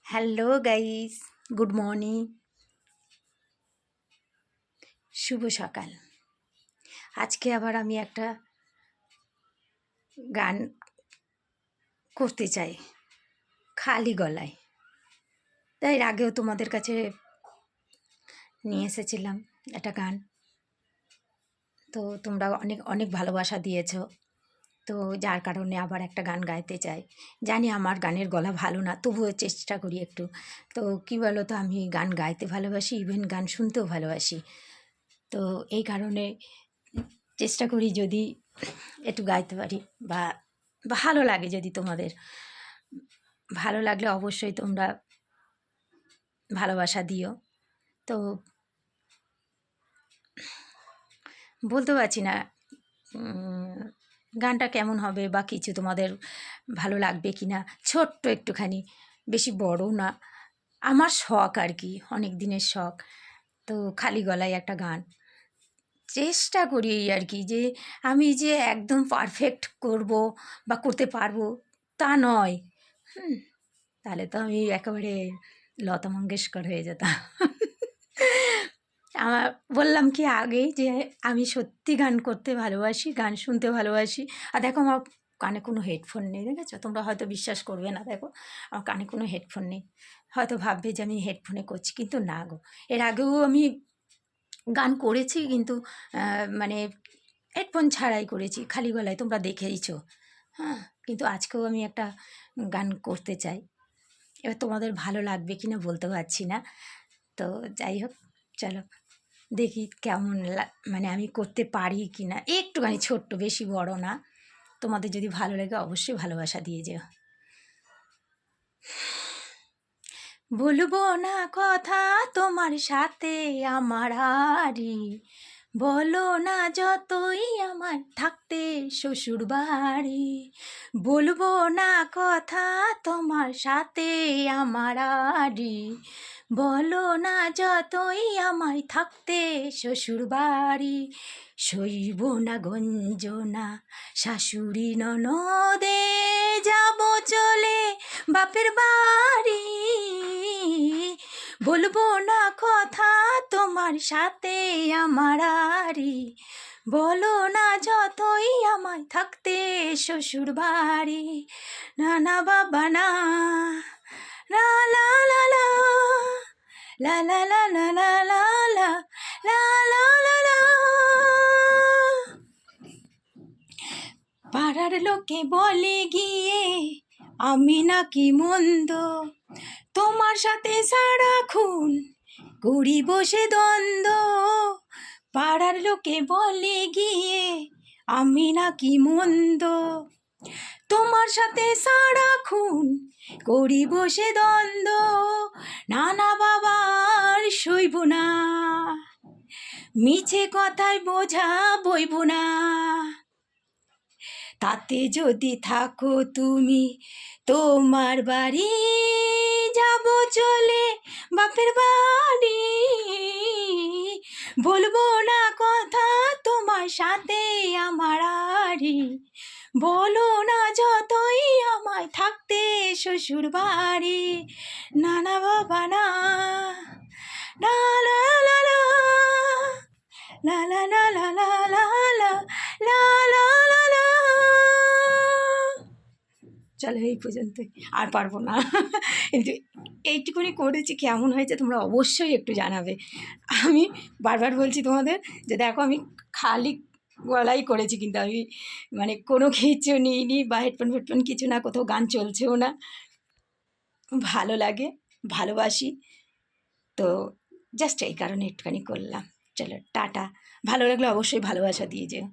Hello guys, good morning, শুভ সকাল। আজকে আবার আমি একটা গান করতে চাই খালি গলায়। তাই এর আগেও তোমাদের কাছে নিয়ে এসেছিলাম একটা গান, তো তোমরা অনেক অনেক ভালোবাসা দিয়েছো, তো যার কারণে আবার একটা গান গাইতে চাই। জানি আমার গানের গলা ভালো না, তবুও চেষ্টা করি একটু। তো কী বলো তো, আমি গান গাইতে ভালোবাসি, ইভেন গান শুনতেও ভালোবাসি। তো এই কারণে চেষ্টা করি যদি একটু গাইতে পারি বা ভালো লাগে। যদি তোমাদের ভালো লাগলে অবশ্যই তোমরা ভালোবাসা দিও। তো বলতে পারছি না গানটা কেমন হবে বা কিছু তোমাদের ভালো লাগবে কি না। ছোট্ট একটুখানি, বেশি বড় না, আমার শখ আর কি, অনেক দিনের শখ। তো খালি গলায় একটা গান চেষ্টা করি এই আর কি, যে আমি যে একদম পারফেক্ট করব বা করতে পারবো তা নয়। তাহলে তো আমি একেবারে লতা মঙ্গেশকর হয়ে যেতাম। আমার বললাম কি আগেই যে আমি সত্যি গান করতে ভালোবাসি, গান শুনতে ভালোবাসি। আর দেখো, আমার কানে কোনো হেডফোন নেই, দেখেছো? তোমরা হয়তো বিশ্বাস করবে না। দেখো, আমার কানে কোনো হেডফোন নেই। হয়তো ভাববে যে আমি হেডফোনে করছি, কিন্তু না গো। এর আগেও আমি গান করেছি, কিন্তু মানে হেডফোন ছাড়াই করেছি, খালি গলায়, তোমরা দেখেইছো। হ্যাঁ, কিন্তু আজকেও আমি একটা গান করতে চাই। এবার তোমাদের ভালো লাগবে কি না বলতে পারছি না। তো যাই হোক, চলো দেখি কেমন মানে আমি করতে পারি কি না। একটুখানি ছোট্ট, বেশি বড় না। তোমাদের যদি ভালো লাগে অবশ্যই ভালোবাসা দিয়ে যেও। বলবো না কথা তোমার সাথে আমার আরি, বলো না যতই আমার থাকতে শ্বশুর বাড়ি। বলবো না কথা তোমার সাথে আমার আরি, বলো না যতই আমায় থাকতে শ্বশুর বাড়ি। সইব না গঞ্জনা শাশুড়ি ননদে, যাব চলে বাপের বাড়ি। বলবো না কথা তোমার সাথে আমার আরি, বলো না যতই আমায় থাকতে শ্বশুর বাড়ি। না না বাবা না, লা লা লা লা, লা লা লা লা লা লা লা, লা লা লা লা। পাড়ার লোকে বলে গিয়ে আমি নাকি মন্দ, তোমার সাথে সারাক্ষণ করি বসে দ্বন্দ্ব। পাড়ার লোকে বলে গিয়ে আমি নাকি মন্দ, তোমার সাথে সারাক্ষণ করি বসে দ্বন্দ্ব। নানা বাবার সইব না, মিছে কথায় বোঝা বইব না। তাতে যদি থাকো তুমি তোমার বাড়ি, যাব চলে বাপের বাড়ি। বলবো না কথা তোমার সাথে আমার আরি, বলো না যতই আমায় থাকতে শ্বশুর বাড়ি। না না বাবা না, না লা লা লা, লা লা লা লা লা লা লা, লা লা লা লা। চলো এই পর্যন্তই, আর পারবো না। কিন্তু এইটুকুনি করেছি, কেমন হয়েছে তোমরা অবশ্যই একটু জানাবে। আমি বারবার বলছি তোমাদের যে দেখো, আমি খালি গলাই করেছি, কিন্তু আমি মানে কোনো কিছু নিইনি বা হেডফোন ফেডফোন কিছু না, কোথাও গান চলছেও না। ভালো লাগে, ভালোবাসি, তো জাস্ট এই কারণে একটুখানি করলাম। চলো টাটা, ভালো লাগলে অবশ্যই ভালোবাসা দিয়ে যেও।